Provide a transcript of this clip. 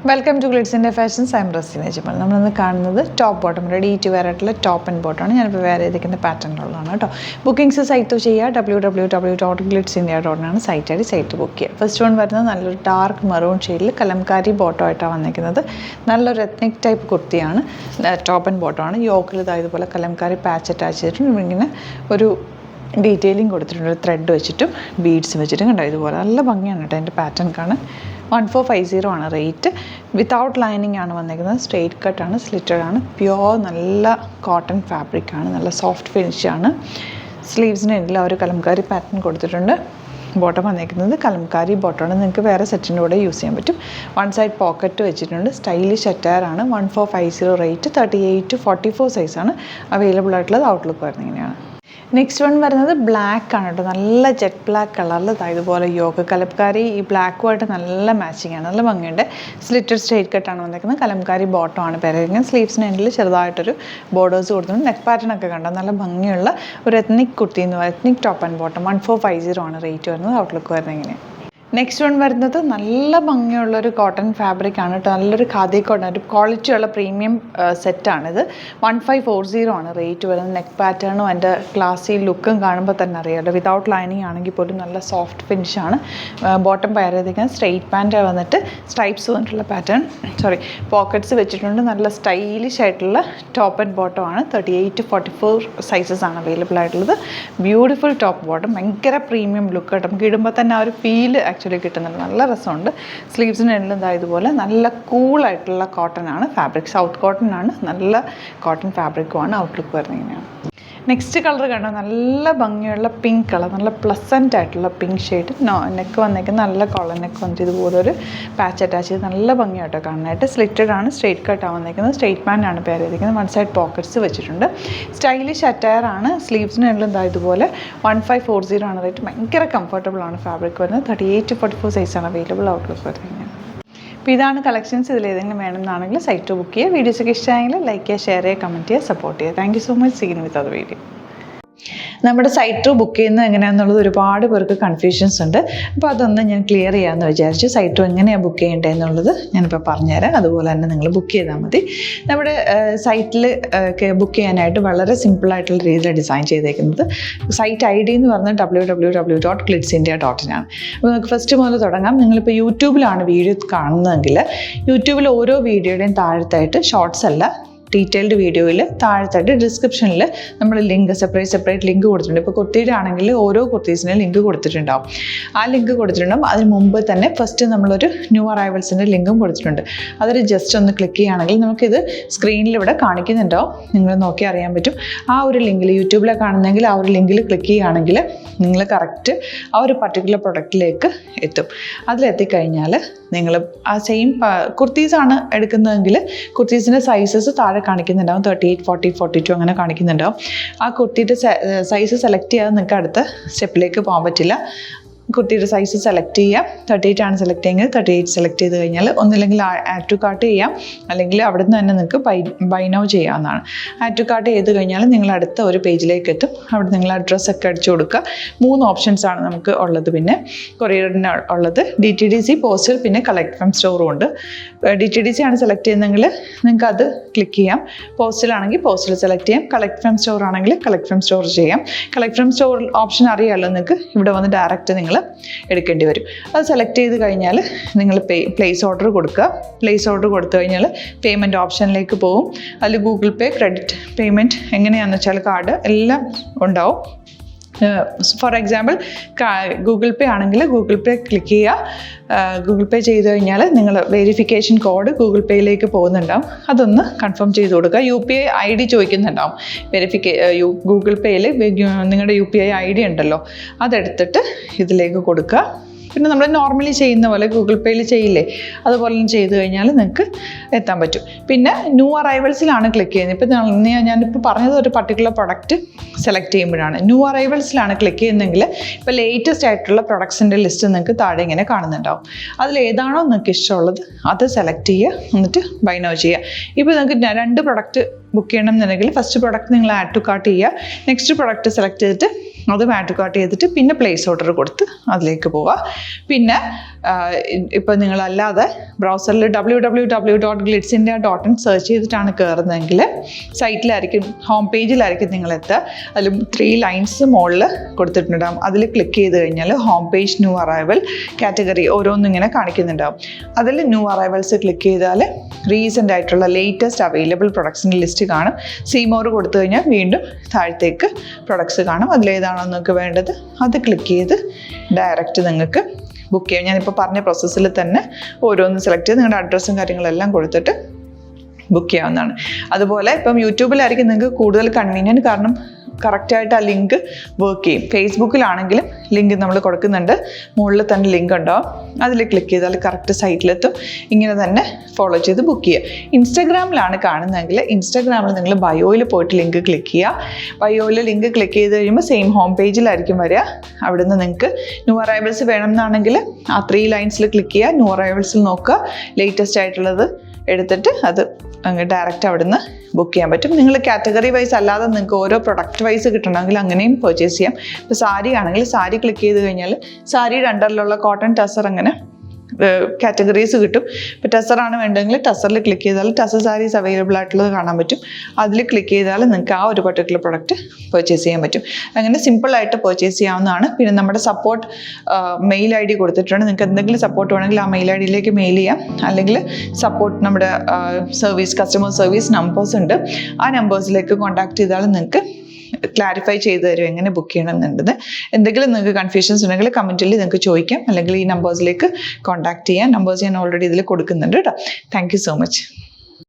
Welcome to ഗ്ലിറ്റ്സിൻ്റെ fashions. I am Raseena Jamal. നമ്മളിന്ന് കാണുന്നത് top bottom ready to wear ആയിട്ടുള്ള ടോപ്പ് ആൻഡ് ബോട്ടമാണ്. ഞാനിപ്പോൾ വെയർ ചെയ്തിരിക്കുന്ന പാറ്റേണിലുള്ളതാണ് കേട്ടോ. ബുക്കിംഗ്സ് സൈറ്റ് ചെയ്യുക www.glitsindia.com സൈറ്റ് ബുക്ക് ചെയ്യുക. ഫസ്റ്റ് വൺ വരുന്നത് നല്ലൊരു ഡാർക്ക് മെറൂൺ ഷെയ്ഡിൽ കലംകാരി ബോട്ടം ആയിട്ടാണ് വന്നിരിക്കുന്നത്. നല്ലൊരു എത്നിക് ടൈപ്പ് കുർത്തിയാണ്, ടോപ്പ് ആൻഡ് ബോട്ടമാണ്. യോക്കിൽ ഇതുപോലെ കലംകാരി പാച്ച് അറ്റാച്ച് ചെയ്തിട്ടുണ്ട്. ഇങ്ങനെ ഒരു ഡീറ്റെയിലിംഗ് കൊടുത്തിട്ടുണ്ട്, ഒരു ത്രെഡ് വെച്ചിട്ടും ബീഡ്സ് വെച്ചിട്ടും കണ്ടോ. ഇതുപോലെ നല്ല ഭംഗിയാണ് കേട്ടോ എൻ്റെ പാറ്റേൺ കാണാൻ. 1450 ആണ് റേറ്റ്. വിത്തൗട്ട് ലൈനിങ് ആണ് വന്നിരിക്കുന്നത്. സ്ട്രെയിറ്റ് കട്ടാണ്, സ്ലിറ്റഡ് ആണ്, പ്യുവർ നല്ല കോട്ടൺ ഫാബ്രിക്കാണ്, നല്ല സോഫ്റ്റ് ഫിനിഷാണ്. സ്ലീവ്സിന് എല്ലാം ഒരു കലംകാരി പാറ്റേൺ കൊടുത്തിട്ടുണ്ട്. ബോട്ടം വന്നിരിക്കുന്നത് കലംകാരി ബോട്ടമാണ്. നിങ്ങൾക്ക് വേറെ സെറ്റിൻ്റെ കൂടെ യൂസ് ചെയ്യാൻ പറ്റും. വൺ സൈഡ് പോക്കറ്റ് വെച്ചിട്ടുണ്ട്. സ്റ്റൈലിഷ് അറ്റയറാണ്. 1450 റേറ്റ്. 38 to 44 സൈസാണ് അവൈലബിൾ ആയിട്ടുള്ളത്. ഔട്ട്ലുക്ക് വരുന്നത് ഇങ്ങനെയാണ്. നെക്സ്റ്റ് വൺ വരുന്നത് ബ്ലാക്ക് ആണ് കേട്ടോ. നല്ല ജെറ്റ് ബ്ലാക്ക് കളറിൽ ഇതുപോലെ യോഗ കലംകാരി ഈ ബ്ലാക്കുമായിട്ട് നല്ല മാച്ചിങ് ആണ്, നല്ല ഭംഗിയുണ്ട്. സ്ലിറ്റഡ് സ്ട്രെയിറ്റ് കട്ടാണ് വന്നിരിക്കുന്നത്. കലംകാരി ബോട്ടം ആണ് പേരിരിക്കുന്നത്. സ്ലീവ്സിന് എൻഡിൽ ചെറുതായിട്ടൊരു ബോർഡേഴ്സ് കൊടുത്തിട്ടുണ്ട്. നെക്ക് പാറ്റേൺ ഒക്കെ കണ്ടോ, നല്ല ഭംഗിയുള്ള ഒരു എത്നിക് കുർത്തി എന്ന് പറയുന്നത്. Ethnic top and bottom. 1450 ആണ് റേറ്റ് വരുന്നത്. ഔട്ട്ലുക്ക് വരുന്നത് ഇങ്ങനെ. നെക്സ്റ്റ് വൺ വരുന്നത് നല്ല ഭംഗിയുള്ളൊരു കോട്ടൺ ഫാബ്രിക് ആണ് കേട്ടോ. നല്ലൊരു ഖാദി കോട്ടൺ, ഒരു ക്വാളിറ്റിയുള്ള പ്രീമിയം സെറ്റാണിത്. 1540 ആണ് റേറ്റ് വരുന്നത്. നെക്ക് പാറ്റേണും അതിൻ്റെ ക്ലാസി ലുക്കും കാണുമ്പോൾ തന്നെ അറിയാമല്ലോ. വിതൗട്ട് ലൈനിങ് ആണെങ്കിൽ പോലും നല്ല സോഫ്റ്റ് ഫിനിഷാണ്. ബോട്ടം പയർ ചെയ്തിരിക്കുന്നത് സ്ട്രെയിറ്റ് പാൻറ്റ് വന്നിട്ട് സ്ട്രൈപ്സ് വന്നിട്ടുള്ള പാറ്റേൺ, പോക്കറ്റ്സ് വെച്ചിട്ടുണ്ട്. നല്ല സ്റ്റൈലിഷ് ആയിട്ടുള്ള ടോപ്പ് ആൻഡ് ബോട്ടം ആണ്. 38 to 44 സൈസസ് ആണ് അവൈലബിൾ ആയിട്ടുള്ളത്. ബ്യൂട്ടിഫുൾ ടോപ്പ് ബോട്ടം, ഭയങ്കര പ്രീമിയം ലുക്ക് കേട്ടോ. നമുക്ക് ഇടുമ്പോൾ തന്നെ ആ ഒരു ഫീൽ ആക്ച്വലി കിട്ടുന്നുണ്ട്. നല്ല രസമുണ്ട്. സ്ലീവ്സിന് എല്ലാം ഇതുപോലെ നല്ല കൂളായിട്ടുള്ള കോട്ടൺ ആണ് ഫാബ്രിക്. സൗത്ത് കോട്ടൺ ആണ്, നല്ല കോട്ടൺ ഫാബ്രിക്കുമാണ്. ഔട്ട്ലുക്ക് വരുന്നത് ഇങ്ങനെയാണ്. നെക്സ്റ്റ് കളർ കണ്ടോ, നല്ല ഭംഗിയുള്ള പിങ്ക് കളർ, നല്ല പ്ലസൻ്റ് ആയിട്ടുള്ള പിങ്ക് ഷെയ്ഡ്. നെക്ക് വന്നേക്കുന്നത് നല്ല കോളർ നെക്ക് വന്നിട്ട് ഇതുപോലൊരു പാച്ച് അറ്റാച്ച് ചെയ്ത് നല്ല ഭംഗിയായിട്ടോ കാണാനായിട്ട്. സ്ലിറ്റഡ് ആണ്, സ്ട്രെയിറ്റ് കട്ടാണ് വന്നേക്കുന്നത്. സ്ട്രെയിറ്റ് പാൻ്റ് ആണ് പേര് ചെയ്തിരിക്കുന്നത്. വൺ സൈഡ് പോക്കറ്റ്സ് വെച്ചിട്ടുണ്ട്. സ്റ്റൈലിഷ് അറ്റയർ ആണ്. സ്ലീവ്സിന് എല്ലാം ഇതുപോലെ 1540 ആണ് റേറ്റ്. ഭയങ്കര കംഫർട്ടബിൾ ആണ് ഫാബ്രിക് വരുന്നത്. 38 to 44 സൈസാണ് അവൈലബിൾ. ഔട്ട്ലുക്ക് വരുന്നത്. അപ്പോൾ ഇതാണ് കളക്ഷൻസ്. ഇതിലേതെങ്കിലും വേണമെന്നാണെങ്കിൽ സൈറ്റ് ബുക്ക് ചെയ്യുക. വീഡിയോസൊക്കെ ഇഷ്ടമായെങ്കിൽ ലൈക്ക് ചെയ്യുക, ഷെയർ ചെയ്യുക, കമൻറ്റ് ചെയ്യുക, സപ്പോർട്ട് ചെയ്യുക. Thank you so much. Seen with അത് വീഡിയോ. നമ്മുടെ സൈറ്റ് ബുക്ക് ചെയ്യുന്നത് എങ്ങനെയാണെന്നുള്ളത് ഒരുപാട് പേർക്ക് കൺഫ്യൂഷൻസ് ഉണ്ട്. അപ്പോൾ അതൊന്ന് ഞാൻ ക്ലിയർ ചെയ്യാമെന്ന് വിചാരിച്ചു. സൈറ്റ് എങ്ങനെയാണ് ബുക്ക് ചെയ്യേണ്ടത് എന്നുള്ളത് ഞാനിപ്പോൾ പറഞ്ഞുതരാം. അതുപോലെ തന്നെ നിങ്ങൾ ബുക്ക് ചെയ്താൽ മതി. നമ്മുടെ സൈറ്റിൽ ബുക്ക് ചെയ്യാനായിട്ട് വളരെ സിമ്പിളായിട്ടുള്ള രീതിയിൽ ഡിസൈൻ ചെയ്തേക്കുന്നത്. സൈറ്റ് ID എന്ന് പറഞ്ഞാൽ www.glitsindia.in ആണ്. അപ്പോൾ നമുക്ക് ഫസ്റ്റ് മുതൽ തുടങ്ങാം. നിങ്ങളിപ്പോൾ യൂട്യൂബിലാണ് വീഡിയോ കാണുന്നതെങ്കിൽ യൂട്യൂബിൽ ഓരോ വീഡിയോയുടെയും താഴത്തായിട്ട് ഷോർട്സ് അല്ല, ഡീറ്റെയിൽഡ് വീഡിയോയിൽ താഴത്തായിട്ട് ഡിസ്ക്രിപ്ഷനിൽ നമ്മൾ ലിങ്ക് സെപ്പറേറ്റ് ലിങ്ക് കൊടുത്തിട്ടുണ്ട്. ഇപ്പോൾ കുർത്തിയുടെ ആണെങ്കിൽ ഓരോ കുർത്തീസിന് ലിങ്ക് കൊടുത്തിട്ടുണ്ടാവും. ആ ലിങ്ക് കൊടുത്തിട്ടുണ്ടാവും. അതിന് മുമ്പ് തന്നെ ഫസ്റ്റ് നമ്മളൊരു ന്യൂ അറൈവൽസിൻ്റെ ലിങ്കും കൊടുത്തിട്ടുണ്ട്. അതൊരു ജസ്റ്റ് ഒന്ന് ക്ലിക്ക് ചെയ്യുകയാണെങ്കിൽ നമുക്കിത് സ്ക്രീനിൽ ഇവിടെ കാണിക്കുന്നുണ്ടാവും. നിങ്ങൾ നോക്കി അറിയാൻ പറ്റും. ആ ഒരു ലിങ്കിൽ യൂട്യൂബിലെ കാണുന്നെങ്കിൽ ആ ഒരു ലിങ്കിൽ ക്ലിക്ക് ചെയ്യുകയാണെങ്കിൽ നിങ്ങൾ കറക്റ്റ് ആ ഒരു പർട്ടിക്കുലർ പ്രൊഡക്റ്റിലേക്ക് എത്തും. അതിലെത്തിക്കഴിഞ്ഞാൽ നിങ്ങൾ ആ സെയിം കുർത്തീസാണ് എടുക്കുന്നതെങ്കിൽ കുർത്തീസിൻ്റെ സൈസസ് താഴെ കാണിക്കുന്നുണ്ടാവും. 38, 40, 42 അങ്ങനെ കാണിക്കുന്നുണ്ടാവും. ആ കുർത്തിയുടെ സൈസ് സെലക്ട് ചെയ്യാതെ നിങ്ങൾക്ക് അടുത്ത സ്റ്റെപ്പിലേക്ക് പോകാൻ പറ്റില്ല. കുർത്തിയുടെ സൈസ് സെലക്ട് ചെയ്യാം. 38 ആണ് സെലക്ട് ചെയ്യുന്നത്. 38 സെലക്ട് ചെയ്ത് കഴിഞ്ഞാൽ ഒന്നില്ലെങ്കിൽ ആഡ് ടു കാർട്ട് ചെയ്യാം, അല്ലെങ്കിൽ അവിടെ നിന്ന് തന്നെ നിങ്ങൾക്ക് ബൈ നൗ ചെയ്യാവുന്നതാണ്. ആഡ് ടു കാർട്ട് ചെയ്ത് കഴിഞ്ഞാൽ നിങ്ങൾ അടുത്ത ഒരു പേജിലേക്ക് എത്തും. അവിടെ നിങ്ങൾ അഡ്രസ്സൊക്കെ അടിച്ചു കൊടുക്കുക. 3 ഓപ്ഷൻസാണ് നമുക്ക് ഉള്ളത്. പിന്നെ കൊറിയറിന് ഉള്ളത് DTDC, പോസ്റ്റൽ, പിന്നെ കളക്ട് ഫ്രം സ്റ്റോറും ഉണ്ട്. DTDC ആണ് സെലക്ട് ചെയ്യുന്നതെങ്കിൽ നിങ്ങൾക്ക് അത് ക്ലിക്ക് ചെയ്യാം. പോസ്റ്റലാണെങ്കിൽ പോസ്റ്റൽ സെലക്ട് ചെയ്യാം. കളക്ട് ഫ്രം സ്റ്റോർ ആണെങ്കിൽ കളക്ട് ഫ്രം സ്റ്റോർ ചെയ്യാം. കളക്ട് ഫ്രം സ്റ്റോർ ഓപ്ഷൻ അറിയാമല്ലോ നിങ്ങൾക്ക്. ഇവിടെ വന്ന് ഡയറക്റ്റ് നിങ്ങൾ എടുക്കേണ്ടി വരും. അത് സെലക്ട് ചെയ്ത് കഴിഞ്ഞാൽ നിങ്ങൾ പ്ലേസ് ഓർഡർ കൊടുക്കുക. പ്ലേസ് ഓർഡർ കൊടുത്തു കഴിഞ്ഞാൽ പേയ്മെൻറ്റ് ഓപ്ഷനിലേക്ക് പോകും. അതിൽ ഗൂഗിൾ പേ, ക്രെഡിറ്റ് പേയ്മെൻറ്റ് എങ്ങനെയാണെന്ന് വെച്ചാൽ കാർഡ് എല്ലാം ഉണ്ടാവും. ഫോർ എക്സാമ്പിൾ ഗൂഗിൾ പേ ആണെങ്കിൽ ഗൂഗിൾ പേ ക്ലിക്ക് ചെയ്യുക. ഗൂഗിൾ പേ ചെയ്ത് കഴിഞ്ഞാൽ നിങ്ങൾ വെരിഫിക്കേഷൻ കോഡ് ഗൂഗിൾ പേയിലേക്ക് പോകുന്നുണ്ടാവും. അതൊന്ന് കൺഫേം ചെയ്ത് കൊടുക്കുക. UPI ID ചോദിക്കുന്നുണ്ടാവും. ഗൂഗിൾ പേയിൽ നിങ്ങളുടെ UPI ID ഉണ്ടല്ലോ, അതെടുത്തിട്ട് ഇതിലേക്ക് കൊടുക്കുക. പിന്നെ നമ്മൾ നോർമലി ചെയ്യുന്ന പോലെ ഗൂഗിൾ പേയിൽ ചെയ്യില്ലേ, അതുപോലെ ചെയ്ത് കഴിഞ്ഞാൽ നിങ്ങൾക്ക് എത്താൻ പറ്റും. പിന്നെ ന്യൂ അറൈവൽസിലാണ് ക്ലിക്ക് ചെയ്യുന്നത്. ഇപ്പോൾ ഞാനിപ്പോൾ പറഞ്ഞത് ഒരു പർട്ടിക്കുലർ പ്രൊഡക്റ്റ് സെലക്ട് ചെയ്യുമ്പോഴാണ്. ന്യൂ അറൈവൽസിലാണ് ക്ലിക്ക് ചെയ്യുന്നതെങ്കിൽ ഇപ്പോൾ ലേറ്റസ്റ്റ് ആയിട്ടുള്ള പ്രൊഡക്ട്സിൻ്റെ ലിസ്റ്റ് നിങ്ങൾക്ക് താഴെ ഇങ്ങനെ കാണുന്നുണ്ടാവും. അതിലേതാണോ നിങ്ങൾക്ക് ഇഷ്ടമുള്ളത് അത് സെലക്ട് ചെയ്യുക, എന്നിട്ട് ബൈ നൗ ചെയ്യുക. ഇപ്പോൾ നിങ്ങൾക്ക് 2 പ്രൊഡക്റ്റ് ബുക്ക് ചെയ്യണം എന്നുണ്ടെങ്കിൽ ഫസ്റ്റ് പ്രൊഡക്റ്റ് നിങ്ങൾ ആഡ് ടു കാർട്ട് ചെയ്യുക. നെക്സ്റ്റ് പ്രൊഡക്റ്റ് സെലക്ട് ചെയ്തിട്ട് അത് ആഡ് ടു കാർട്ട് ചെയ്തിട്ട് പിന്നെ പ്ലേസ് ഓർഡർ കൊടുത്ത് അതിലേക്ക് പോവുക. പിന്നെ ഇപ്പോൾ നിങ്ങളല്ലാതെ ബ്രൗസറിൽ www.glitzindia.in സെർച്ച് ചെയ്തിട്ടാണ് കയറുന്നതെങ്കിൽ സൈറ്റിലായിരിക്കും, ഹോം പേജിലായിരിക്കും നിങ്ങളെത്തുക. അതിൽ 3 ലൈൻസ് മുകളിൽ കൊടുത്തിട്ടുണ്ടാകും. അതിൽ ക്ലിക്ക് ചെയ്ത് കഴിഞ്ഞാൽ home page new arrival category ഓരോന്നിങ്ങനെ കാണിക്കുന്നുണ്ടാകും. അതിൽ ന്യൂ അറൈവൽസ് ക്ലിക്ക് ചെയ്താൽ റീസെൻ്റ് ആയിട്ടുള്ള ലേറ്റസ്റ്റ് അവൈലബിൾ പ്രൊഡക്ട്സിൻ്റെ ലിസ്റ്റ് കാണും. സീമോർ കൊടുത്തു കഴിഞ്ഞാൽ വീണ്ടും താഴത്തേക്ക് പ്രൊഡക്ട്സ് കാണും. അതിലേതാണോ നിങ്ങൾക്ക് വേണ്ടത് അത് ക്ലിക്ക് ചെയ്ത് ഡയറക്റ്റ് നിങ്ങൾക്ക് ബുക്ക് ചെയ്യാം. ഞാനിപ്പോൾ പറഞ്ഞ പ്രോസസ്സിൽ തന്നെ ഓരോന്ന് സെലക്ട് ചെയ്ത് നിങ്ങളുടെ അഡ്രസ്സും കാര്യങ്ങളെല്ലാം കൊടുത്തിട്ട് ബുക്ക് ചെയ്യാവുന്നതാണ്. അതുപോലെ ഇപ്പം യൂട്യൂബിലായിരിക്കും നിങ്ങൾക്ക് കൂടുതൽ കൺവീനിയൻറ്റ്, കാരണം കറക്റ്റായിട്ട് ആ ലിങ്ക് വർക്ക് ചെയ്യും. ഫേസ്ബുക്കിലാണെങ്കിലും ലിങ്ക് നമ്മൾ കൊടുക്കുന്നുണ്ട്, മുകളിൽ തന്നെ ലിങ്ക് ഉണ്ടാവും. അതിൽ ക്ലിക്ക് ചെയ്താൽ കറക്റ്റ് സൈറ്റിലെത്തും. ഇങ്ങനെ തന്നെ ഫോളോ ചെയ്ത് ബുക്ക് ചെയ്യുക. ഇൻസ്റ്റാഗ്രാമിലാണ് കാണുന്നതെങ്കിൽ ഇൻസ്റ്റാഗ്രാമിൽ നിങ്ങൾ ബയോയിൽ പോയിട്ട് ലിങ്ക് ക്ലിക്ക് ചെയ്യുക. ബയോയിൽ ലിങ്ക് ക്ലിക്ക് ചെയ്ത് കഴിയുമ്പോൾ സെയിം ഹോം പേജിലായിരിക്കും വരിക. അവിടുന്ന് നിങ്ങൾക്ക് ന്യൂ അറൈവൽസ് വേണമെന്നാണെങ്കിൽ ആ 3 ലൈൻസിൽ ക്ലിക്ക് ചെയ്യുക. ന്യൂ അറൈവൽസിൽ നോക്കുക, ലേറ്റസ്റ്റ് ആയിട്ടുള്ളത് എടുത്തിട്ട് അത് അങ്ങ് ഡയറക്റ്റ് അവിടുന്ന് ബുക്ക് ചെയ്യാൻ പറ്റും. നിങ്ങൾ കാറ്റഗറി വൈസ് അല്ലാതെ നിങ്ങൾക്ക് ഓരോ പ്രൊഡക്റ്റ് വൈസ് കിട്ടണമെങ്കിൽ അങ്ങനെയും പർച്ചേസ് ചെയ്യാം. ഇപ്പോൾ സാരി ആണെങ്കിൽ സാരി ക്ലിക്ക് ചെയ്ത് കഴിഞ്ഞാൽ സാരിയുടെ അണ്ടറിലുള്ള കോട്ടൺ ടസർ അങ്ങനെ കാറ്റഗറീസ് കിട്ടും. ഇപ്പോൾ ടസറാണ് വേണ്ടതെങ്കിൽ ടസറിൽ ക്ലിക്ക് ചെയ്താൽ ടസർ സാരീസ് അവൈലബിൾ ആയിട്ടുള്ളത് കാണാൻ പറ്റും. അതിൽ ക്ലിക്ക് ചെയ്താൽ നിങ്ങൾക്ക് ആ ഒരു പർട്ടിക്കുലർ പ്രൊഡക്റ്റ് പർച്ചേസ് ചെയ്യാൻ പറ്റും. അങ്ങനെ സിമ്പിളായിട്ട് പർച്ചേസ് ചെയ്യാവുന്നതാണ്. പിന്നെ നമ്മുടെ സപ്പോർട്ട് മെയിൽ ID കൊടുത്തിട്ടുണ്ട്. നിങ്ങൾക്ക് എന്തെങ്കിലും സപ്പോർട്ട് വേണമെങ്കിൽ ആ മെയിൽ IDയിലേക്ക് മെയിൽ ചെയ്യാം. അല്ലെങ്കിൽ സപ്പോർട്ട് നമ്മുടെ കസ്റ്റമർ സർവീസ് നമ്പേഴ്സ് ഉണ്ട്. ആ നമ്പേഴ്സിലേക്ക് കോൺടാക്ട് ചെയ്താൽ നിങ്ങൾക്ക് ക്ലാരിഫൈ ചെയ്ത് തരും എങ്ങനെ ബുക്ക് ചെയ്യണം എന്നുള്ളത്. എന്തെങ്കിലും നിങ്ങൾക്ക് കൺഫ്യൂഷൻസ് ഉണ്ടെങ്കിൽ കമൻറ്റിൽ നിങ്ങൾക്ക് ചോദിക്കാം, അല്ലെങ്കിൽ ഈ നമ്പേഴ്സിലേക്ക് കോൺടാക്ട് ചെയ്യാം. നമ്പേഴ്സ് ഞാൻ ഓൾറെഡി ഇതിൽ കൊടുക്കുന്നുണ്ട് കേട്ടോ. Thank you so much.